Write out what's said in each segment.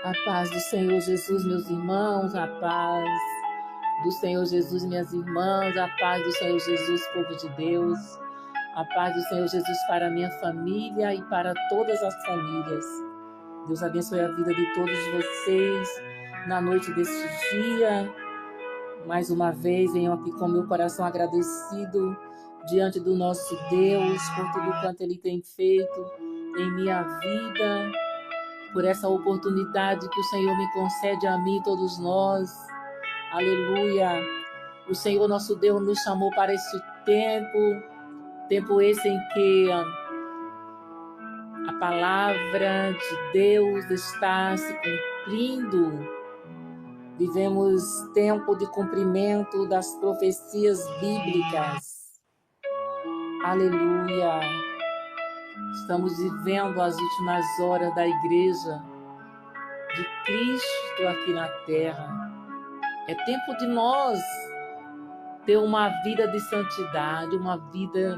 A paz do Senhor Jesus, meus irmãos, a paz do Senhor Jesus, minhas irmãs, a paz do Senhor Jesus, povo de Deus, a paz do Senhor Jesus para a minha família e para todas as famílias. Deus abençoe a vida de todos vocês na noite deste dia. Mais uma vez, venho aqui com meu coração agradecido diante do nosso Deus por tudo quanto Ele tem feito em minha vida, por essa oportunidade que o Senhor me concede a mim e todos nós. Aleluia! O Senhor nosso Deus nos chamou para este tempo esse em que a palavra de Deus está se cumprindo. Vivemos tempo de cumprimento das profecias bíblicas. Aleluia! Estamos vivendo as últimas horas da igreja de Cristo aqui na terra. É tempo de nós ter uma vida de santidade, uma vida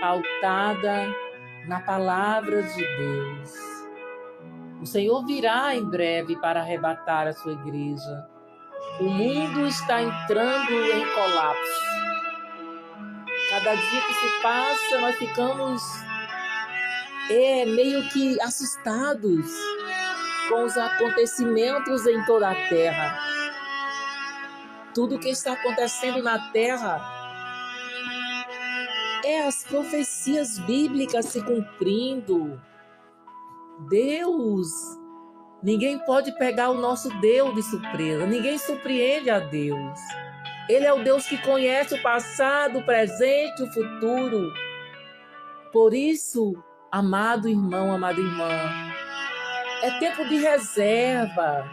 pautada na palavra de Deus. O Senhor virá em breve para arrebatar a sua igreja. O mundo está entrando em colapso. Cada dia que se passa, nós ficamos meio que assustados com os acontecimentos em toda a terra. Tudo que está acontecendo na terra é as profecias bíblicas se cumprindo. Deus, ninguém pode pegar o nosso Deus de surpresa, ninguém surpreende a Deus. Ele é o Deus que conhece o passado, o presente, o futuro. Por isso, amado irmão, amada irmã, é tempo de reserva,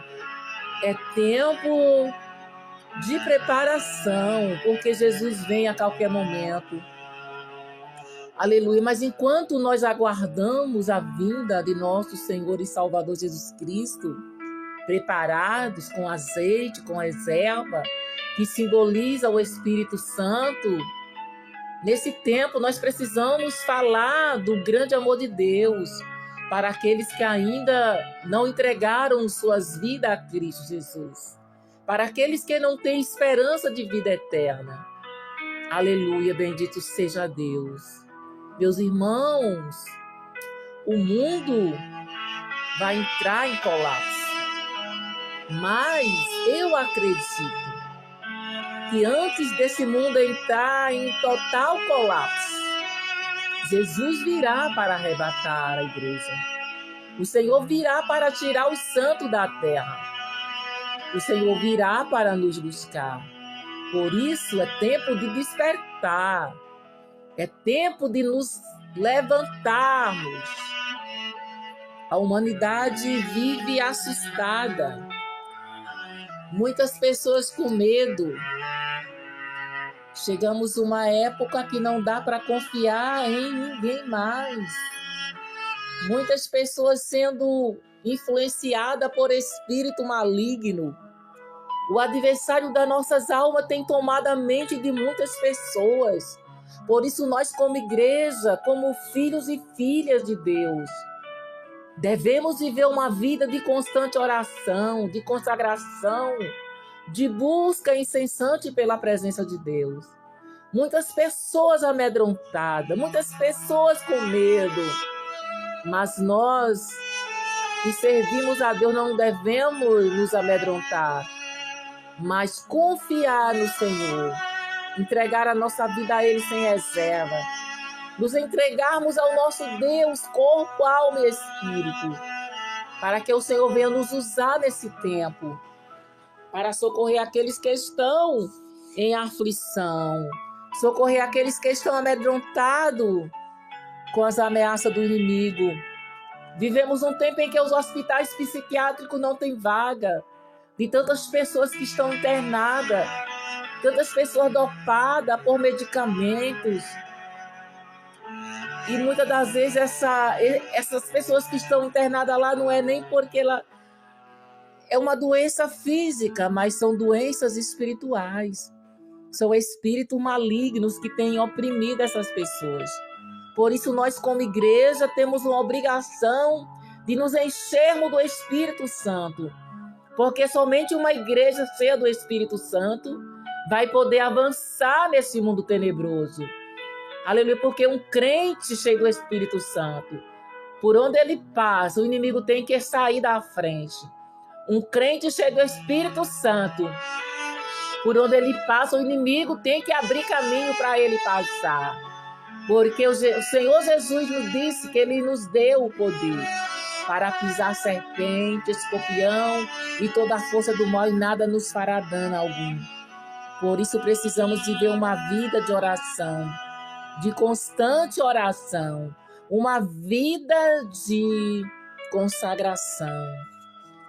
é tempo de preparação, porque Jesus vem a qualquer momento. Aleluia! Mas enquanto nós aguardamos a vinda de nosso Senhor e Salvador Jesus Cristo, preparados com azeite, com reserva, que simboliza o Espírito Santo, nesse tempo nós precisamos falar do grande amor de Deus para aqueles que ainda não entregaram suas vidas a Cristo Jesus, para aqueles que não têm esperança de vida eterna. Aleluia, bendito seja Deus. Meus irmãos, o mundo vai entrar em colapso, mas eu acredito que antes desse mundo entrar em total colapso, Jesus virá para arrebatar a igreja. O Senhor virá para tirar os santos da terra. O Senhor virá para nos buscar. Por isso é tempo de despertar. É tempo de nos levantarmos. A humanidade vive assustada. Muitas pessoas com medo. Chegamos a uma época que não dá para confiar em ninguém mais. Muitas pessoas sendo influenciadas por espírito maligno. O adversário das nossas almas tem tomado a mente de muitas pessoas. Por isso nós, como igreja, como filhos e filhas de Deus, devemos viver uma vida de constante oração, de consagração, de busca incessante pela presença de Deus. Muitas pessoas amedrontadas, muitas pessoas com medo, mas nós que servimos a Deus não devemos nos amedrontar, mas confiar no Senhor, entregar a nossa vida a Ele sem reserva, nos entregarmos ao nosso Deus, corpo, alma e espírito, para que o Senhor venha nos usar nesse tempo, para socorrer aqueles que estão em aflição, socorrer aqueles que estão amedrontados com as ameaças do inimigo. Vivemos um tempo em que os hospitais psiquiátricos não têm vaga, de tantas pessoas que estão internadas, tantas pessoas dopadas por medicamentos. E muitas das vezes essas pessoas que estão internadas lá não é nem porque ela é uma doença física, mas são doenças espirituais. São espíritos malignos que têm oprimido essas pessoas. Por isso nós, como igreja, temos uma obrigação de nos enchermos do Espírito Santo. Porque somente uma igreja cheia do Espírito Santo vai poder avançar nesse mundo tenebroso. Aleluia, porque um crente cheio do Espírito Santo, por onde ele passa, o inimigo tem que sair da frente. Um crente cheio do Espírito Santo, por onde ele passa, o inimigo tem que abrir caminho para ele passar. Porque o Senhor Jesus nos disse que ele nos deu o poder para pisar serpente, escorpião e toda a força do mal, e nada nos fará dano algum. Por isso precisamos viver uma vida de oração, de constante oração, uma vida de consagração.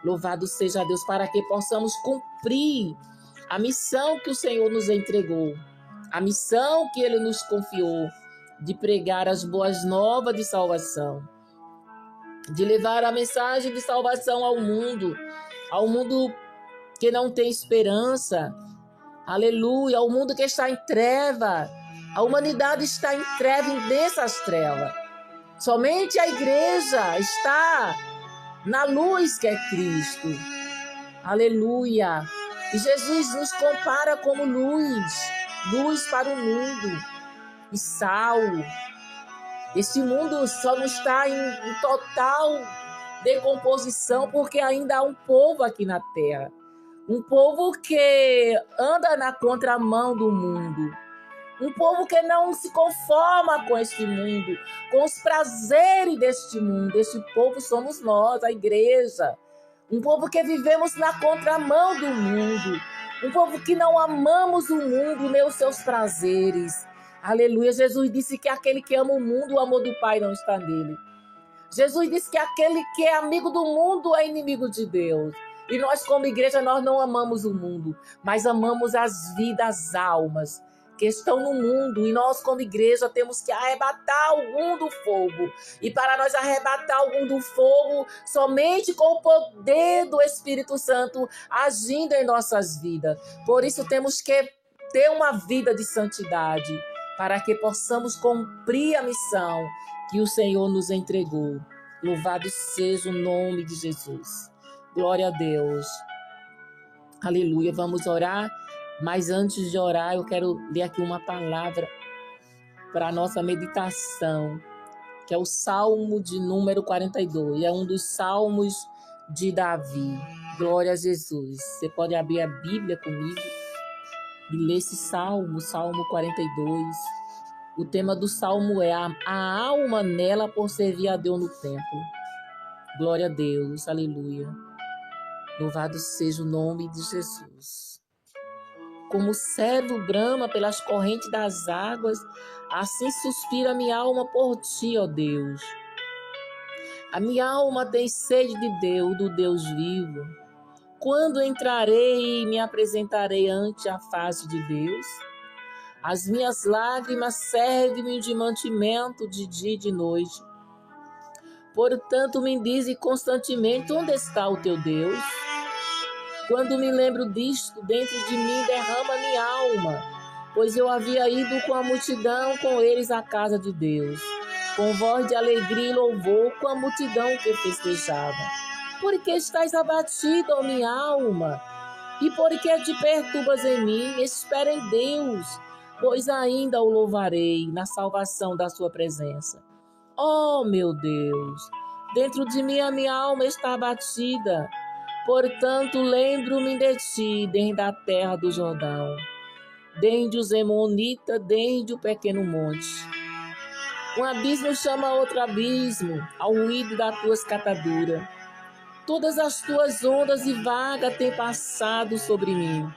Louvado seja Deus, para que possamos cumprir a missão que o Senhor nos entregou, a missão que Ele nos confiou, de pregar as boas novas de salvação, de levar a mensagem de salvação ao mundo que não tem esperança, aleluia, ao mundo que está em treva. A humanidade está em treva, em densas trevas. Somente a igreja está na luz que é Cristo. Aleluia. E Jesus nos compara como luz para o mundo e sal. Este mundo só não está em total decomposição porque ainda há um povo aqui na terra. Um povo que anda na contramão do mundo. Um povo que não se conforma com este mundo, com os prazeres deste mundo. Este povo somos nós, a igreja. Um povo que vivemos na contramão do mundo. Um povo que não amamos o mundo nem os seus prazeres. Aleluia. Jesus disse que aquele que ama o mundo, o amor do Pai não está nele. Jesus disse que aquele que é amigo do mundo é inimigo de Deus. E nós, como igreja, nós não amamos o mundo, mas amamos as vidas, as almas que estão no mundo, e nós como igreja temos que arrebatar algum do fogo, e para nós arrebatar algum do fogo, somente com o poder do Espírito Santo agindo em nossas vidas. Por isso temos que ter uma vida de santidade, para que possamos cumprir a missão que o Senhor nos entregou. Louvado seja o nome de Jesus. Glória a Deus. Aleluia. Vamos orar. Mas antes de orar, eu quero ler aqui uma palavra para a nossa meditação, que é o Salmo de número 42. É um dos salmos de Davi. Glória a Jesus. Você pode abrir a Bíblia comigo e ler esse salmo, Salmo 42. O tema do salmo é a alma nela por servir a Deus no templo. Glória a Deus. Aleluia. Louvado seja o nome de Jesus. Como o servo brama pelas correntes das águas, assim suspira minha alma por ti, ó Deus. A minha alma tem sede de Deus, do Deus vivo. Quando entrarei e me apresentarei ante a face de Deus? As minhas lágrimas servem-me de mantimento de dia e de noite. Portanto, me dize constantemente, onde está o teu Deus? Quando me lembro disto, dentro de mim derrama minha alma, pois eu havia ido com a multidão com eles à casa de Deus, com voz de alegria e louvor, com a multidão que festejava. Por que estás abatida, ó minha alma? E por que te perturbas em mim? Espera em Deus, pois ainda o louvarei na salvação da sua presença. Ó meu Deus, dentro de mim a minha alma está abatida. Portanto, lembro-me de ti, desde a terra do Jordão, desde os Emonitas, desde o pequeno monte. Um abismo chama outro abismo, ao ruído das tuas cataduras. Todas as tuas ondas e vagas têm passado sobre mim.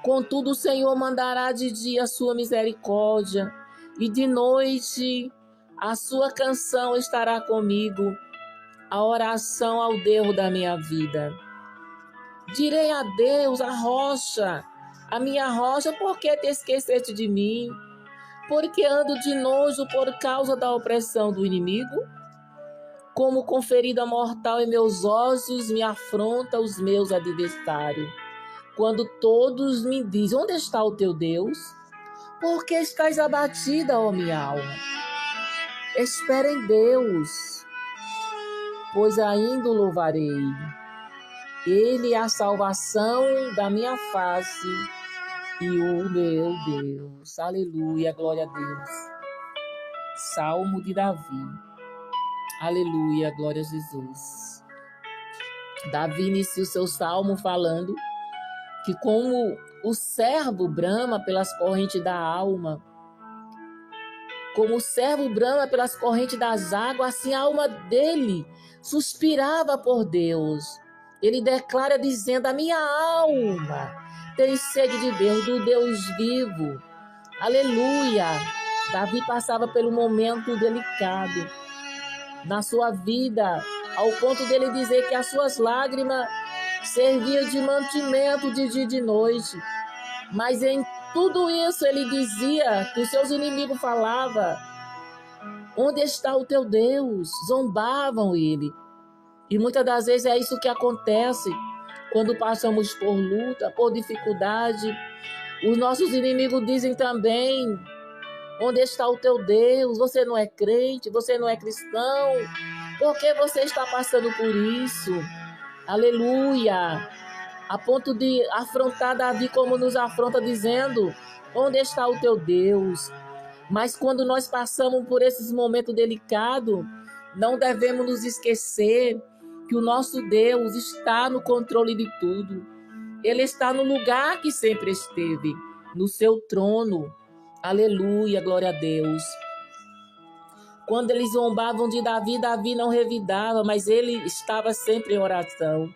Contudo, o Senhor mandará de dia a sua misericórdia, e de noite a sua canção estará comigo, a oração ao Deus da minha vida. Direi a Deus, a minha rocha, por que te esqueceste de mim? Porque ando de nojo por causa da opressão do inimigo? Como com ferida mortal em meus ossos me afronta os meus adversários. Quando todos me dizem, onde está o teu Deus? Por que estás abatida, ó minha alma? Espera em Deus. pois ainda o louvarei. Ele é a salvação da minha face e o meu Deus. Aleluia, glória a Deus. Salmo de Davi. Aleluia, glória a Jesus. Davi inicia o seu salmo falando que como o servo brama pelas correntes da alma, como o servo brama pelas correntes das águas, assim a alma dele suspirava por Deus. Ele declara dizendo: a minha alma tem sede de Deus, do Deus vivo. Aleluia! Davi passava por um momento delicado na sua vida, ao ponto dele dizer que as suas lágrimas serviam de mantimento de dia e de noite. Mas em tudo isso ele dizia que os seus inimigos falavam: onde está o teu Deus? Zombavam ele. E muitas das vezes é isso que acontece quando passamos por luta, por dificuldade. Os nossos inimigos dizem também: onde está o teu Deus? Você não é crente, você não é cristão. Por que você está passando por isso? Aleluia! A ponto de afrontar Davi como nos afronta, dizendo: onde está o teu Deus? Mas quando nós passamos por esses momentos delicados, não devemos nos esquecer que o nosso Deus está no controle de tudo. Ele está no lugar que sempre esteve, no seu trono. Aleluia, glória a Deus. Quando eles zombavam de Davi, Davi não revidava, mas ele estava sempre em oração.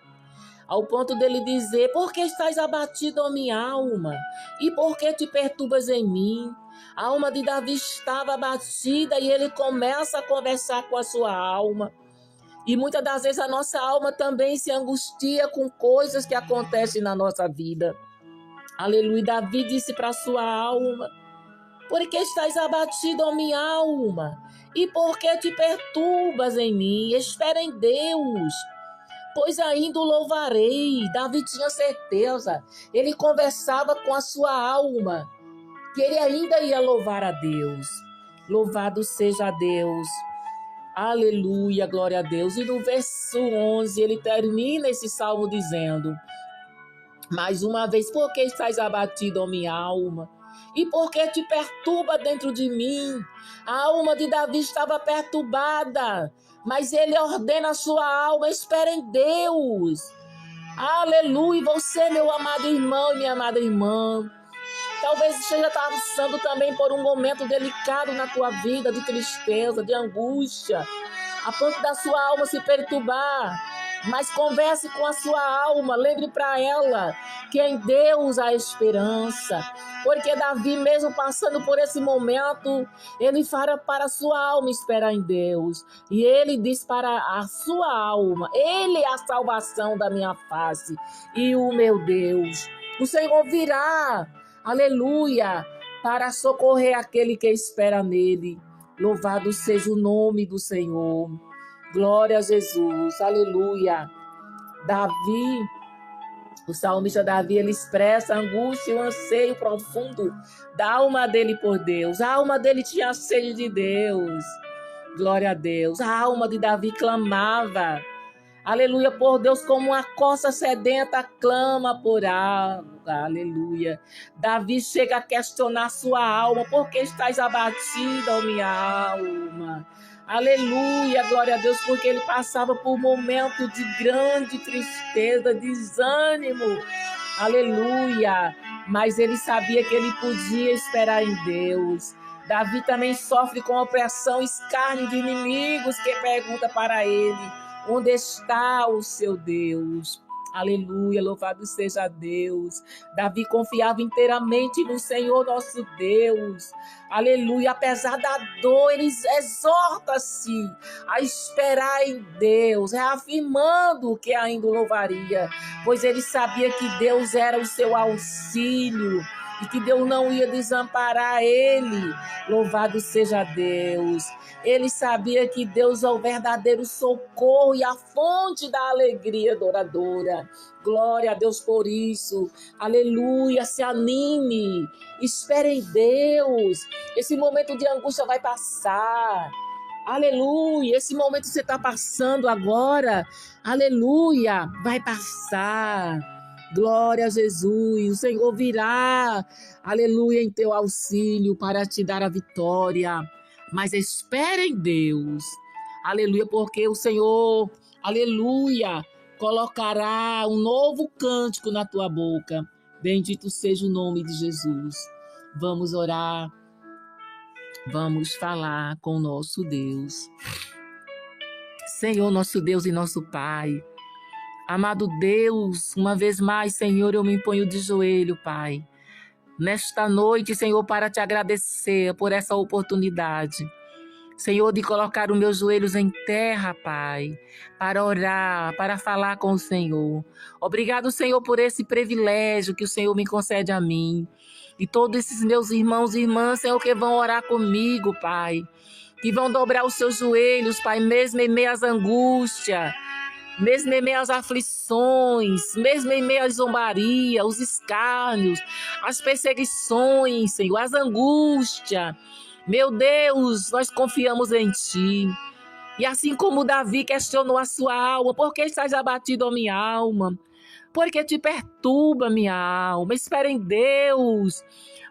Ao ponto dele dizer: por que estás abatido, ó minha alma? E por que te perturbas em mim? A alma de Davi estava abatida e ele começa a conversar com a sua alma. E muitas das vezes a nossa alma também se angustia com coisas que acontecem na nossa vida. Aleluia. Davi disse para a sua alma: por que estás abatido, ó minha alma? E por que te perturbas em mim? Espera em Deus, pois ainda o louvarei. Davi tinha certeza. Ele conversava com a sua alma que ele ainda ia louvar a Deus. Louvado seja Deus. Aleluia, glória a Deus. E no verso 11 ele termina esse salmo dizendo: mais uma vez, por que estás abatido, ó minha alma? E por que te perturba dentro de mim? A alma de Davi estava perturbada, mas ele ordena a sua alma: espera em Deus. Aleluia. Você, meu amado irmão e minha amada irmã, talvez esteja passando também por um momento delicado na tua vida, de tristeza, de angústia, a ponto da sua alma se perturbar. Mas converse com a sua alma, lembre para ela que em Deus há esperança. Porque Davi, mesmo passando por esse momento, ele fala para a sua alma: espera em Deus. E ele diz para a sua alma: ele é a salvação da minha face e o meu Deus. O Senhor virá, aleluia, para socorrer aquele que espera nele. Louvado seja o nome do Senhor. Glória a Jesus, aleluia. Davi, o salmista Davi, ele expressa a angústia e o anseio profundo da alma dele por Deus. A alma dele tinha sede de Deus. Glória a Deus. A alma de Davi clamava, aleluia, por Deus, como uma corça sedenta clama por água. Aleluia. Davi chega a questionar sua alma: por que estás abatida, ó minha alma? Aleluia, glória a Deus, porque ele passava por um momento de grande tristeza, desânimo. Aleluia. Mas ele sabia que ele podia esperar em Deus. Davi também sofre com opressão e escárnio de inimigos que perguntam para ele: onde está o seu Deus? Aleluia, louvado seja Deus. Davi confiava inteiramente no Senhor nosso Deus. Aleluia, apesar da dor, ele exorta-se a esperar em Deus, reafirmando que ainda o louvaria, pois ele sabia que Deus era o seu auxílio e que Deus não ia desamparar ele. Louvado seja Deus. Ele sabia que Deus é o verdadeiro socorro e a fonte da alegria adoradora. Glória a Deus por isso. Aleluia, se anime. Espere em Deus. Esse momento de angústia vai passar. Aleluia. Esse momento que você está passando agora, aleluia, vai passar. Glória a Jesus. O Senhor virá, aleluia, em teu auxílio para te dar a vitória. Mas espere em Deus. Aleluia, porque o Senhor, aleluia, colocará um novo cântico na tua boca. Bendito seja o nome de Jesus. Vamos orar. Vamos falar com o nosso Deus. Senhor, nosso Deus e nosso Pai. Amado Deus, uma vez mais, Senhor, eu me ponho de joelho, Pai. Nesta noite, Senhor, para te agradecer por essa oportunidade. Senhor, de colocar os meus joelhos em terra, Pai, para orar, para falar com o Senhor. Obrigado, Senhor, por esse privilégio que o Senhor me concede a mim. E todos esses meus irmãos e irmãs, Senhor, que vão orar comigo, Pai. Que vão dobrar os seus joelhos, Pai, mesmo em meio às angústias, mesmo em meio às aflições, mesmo em meio à zombaria, os escárnios, as perseguições, Senhor, as angústias. Meu Deus, nós confiamos em Ti. E assim como Davi questionou a sua alma, por que estás abatido, ó minha alma? Porque te perturba, minha alma. Espera em Deus.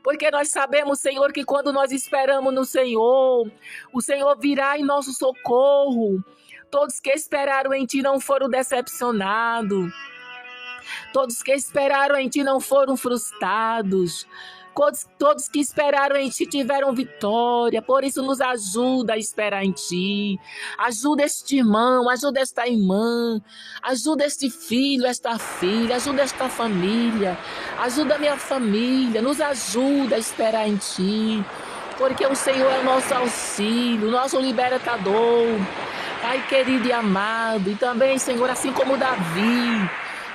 Porque nós sabemos, Senhor, que quando nós esperamos no Senhor, o Senhor virá em nosso socorro. Todos que esperaram em Ti não foram decepcionados. Todos que esperaram em Ti não foram frustrados. Todos que esperaram em Ti tiveram vitória. Por isso nos ajuda a esperar em Ti. Ajuda este irmão, ajuda esta irmã. Ajuda este filho, esta filha. Ajuda esta família. Ajuda a minha família. Nos ajuda a esperar em Ti. Porque o Senhor é o nosso auxílio, nosso libertador. Pai querido e amado. E também, Senhor, assim como Davi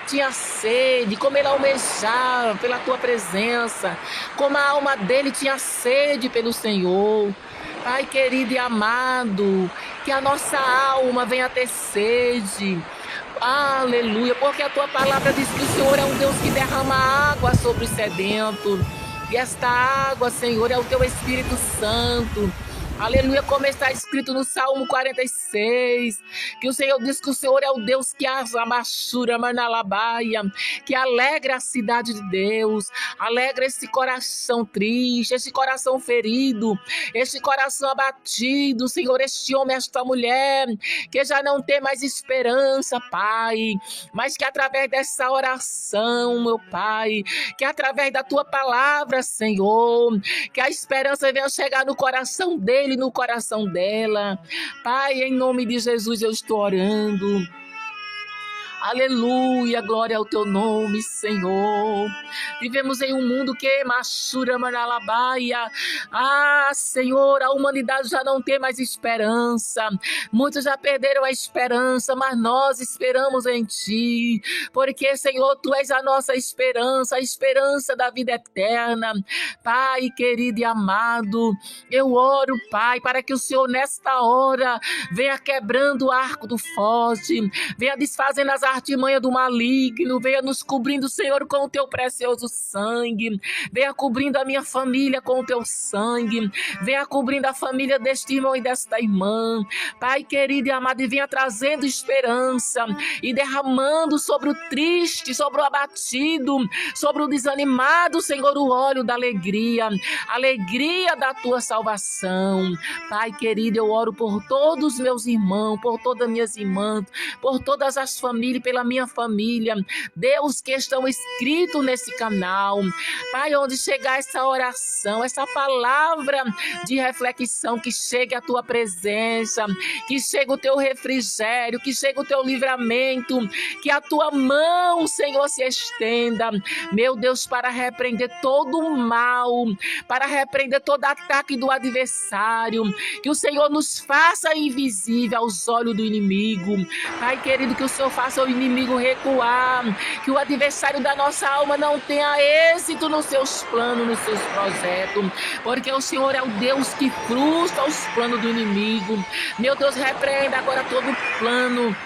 tinha sede, como ele almejava pela Tua presença, como a alma dele tinha sede pelo Senhor. Pai querido e amado, que a nossa alma venha ter sede. Aleluia, porque a Tua palavra diz que o Senhor é um Deus que derrama água sobre o sedento. E esta água, Senhor, é o Teu Espírito Santo. Aleluia, como está escrito no Salmo 46, que o Senhor diz que o Senhor é o Deus que amachura, manalabaia, que alegra a cidade de Deus, alegra esse coração triste, esse coração ferido, esse coração abatido, Senhor, este homem, esta mulher, que já não tem mais esperança, Pai, mas que através dessa oração, meu Pai, que através da Tua palavra, Senhor, que a esperança venha chegar no coração dele, no coração dela. Pai, em nome de Jesus eu estou orando. Aleluia, glória ao Teu nome, Senhor. Vivemos em um mundo que machura, manalabaia. Senhor, a humanidade já não tem mais esperança. Muitos já perderam a esperança, mas nós esperamos em Ti. Porque, Senhor, Tu és a nossa esperança, a esperança da vida eterna. Pai querido e amado, eu oro, Pai, para que o Senhor nesta hora venha quebrando o arco do forte, venha desfazendo as artimanha do maligno, venha nos cobrindo, Senhor, com o Teu precioso sangue, venha cobrindo a minha família com o Teu sangue, venha cobrindo a família deste irmão e desta irmã, Pai querido e amado, e venha trazendo esperança e derramando sobre o triste, sobre o abatido, sobre o desanimado, Senhor, o óleo da alegria, alegria da Tua salvação. Pai querido, eu oro por todos os meus irmãos, por todas as minhas irmãs, por todas as famílias, pela minha família, Deus, que estão inscritos nesse canal. Pai, onde chegar essa oração, essa palavra de reflexão, que chegue a Tua presença, que chegue o Teu refrigério, que chegue o Teu livramento, que a Tua mão, Senhor, se estenda, meu Deus, para repreender todo o mal, para repreender todo ataque do adversário, que o Senhor nos faça invisível aos olhos do inimigo. Pai querido, que o Senhor faça o inimigo recuar, que o adversário da nossa alma não tenha êxito nos seus planos, nos seus projetos, porque o Senhor é o Deus que frustra os planos do inimigo. Meu Deus, repreenda agora todo plano,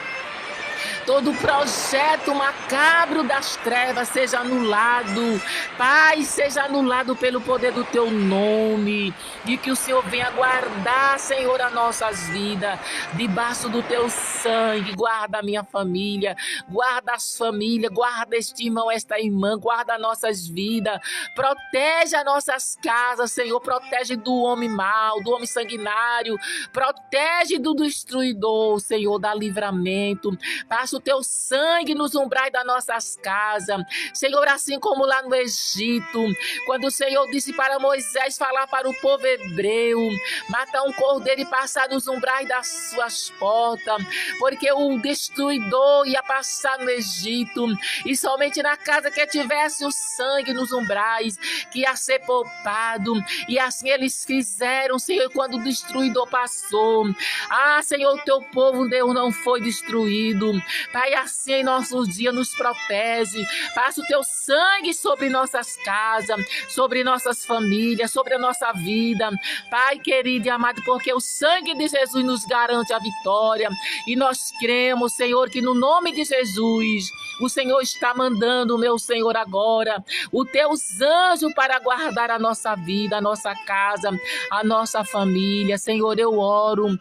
todo projeto macabro das trevas seja anulado. Pai, seja anulado pelo poder do teu nome, e que o Senhor venha guardar, Senhor, as nossas vidas, debaixo do teu sangue. Guarda a minha família, guarda as famílias, guarda este irmão, esta irmã, guarda nossas vidas, protege as nossas casas, Senhor, protege do homem mau, do homem sanguinário, protege do destruidor, Senhor, dá livramento, passa o teu sangue nos umbrais das nossas casas, Senhor, assim como lá no Egito, quando o Senhor disse para Moisés falar para o povo hebreu, matar um cordeiro e passar nos umbrais das suas portas, porque o destruidor ia passar no Egito, e somente na casa que tivesse o sangue nos umbrais, que ia ser poupado, e assim eles fizeram, Senhor, quando o destruidor passou. Ah, Senhor, teu povo, Deus, não foi destruído. Pai, assim em nossos dias nos protege, passa o teu sangue sobre nossas casas, sobre nossas famílias, sobre a nossa vida, Pai querido e amado, porque o sangue de Jesus nos garante a vitória, e nós cremos, Senhor, que no nome de Jesus, o Senhor está mandando, meu Senhor, agora, os teus anjos para guardar a nossa vida, a nossa casa, a nossa família. Senhor, eu oro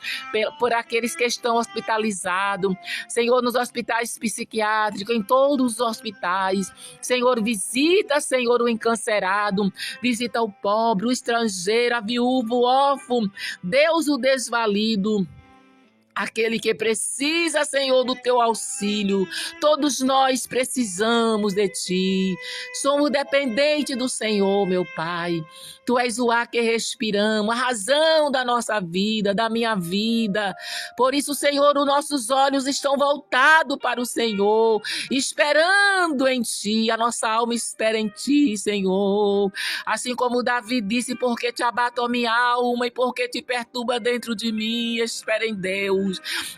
por aqueles que estão hospitalizados, Senhor, nos hospitais psiquiátricos, em todos os hospitais. Senhor, visita, Senhor, o encarcerado, visita o pobre, o estrangeiro, a viúva, o órfão, Deus, o desvalido, aquele que precisa, Senhor, do teu auxílio. Todos nós precisamos de ti. Somos dependentes do Senhor, meu Pai. Tu és o ar que respiramos, a razão da nossa vida, da minha vida. Por isso, Senhor, os nossos olhos estão voltados para o Senhor, esperando em ti. A nossa alma espera em ti, Senhor. Assim como Davi disse, porque te abato a minha alma e porque te perturba dentro de mim, espera em Deus.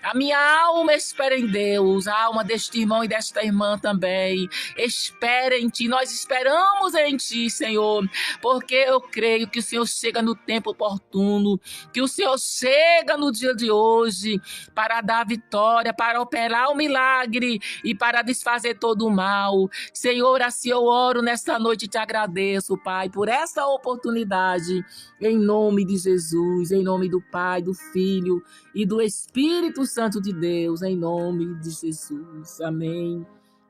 A minha alma espera em Deus, a alma deste irmão e desta irmã também. Espera em ti, nós esperamos em ti, Senhor, porque eu creio que o Senhor chega no tempo oportuno, que o Senhor chega no dia de hoje para dar vitória, para operar o milagre e para desfazer todo o mal. Senhor, assim eu oro nesta noite e te agradeço, Pai, por essa oportunidade, em nome de Jesus, em nome do Pai, do Filho e do Espírito Santo de Deus, em nome de Jesus. Amém.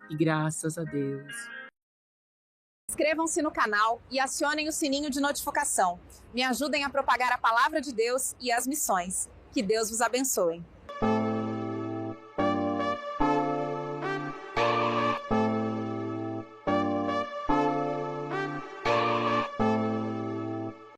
E graças a Deus. Inscrevam-se no canal e acionem o sininho de notificação. Me ajudem a propagar a palavra de Deus e as missões. Que Deus vos abençoe.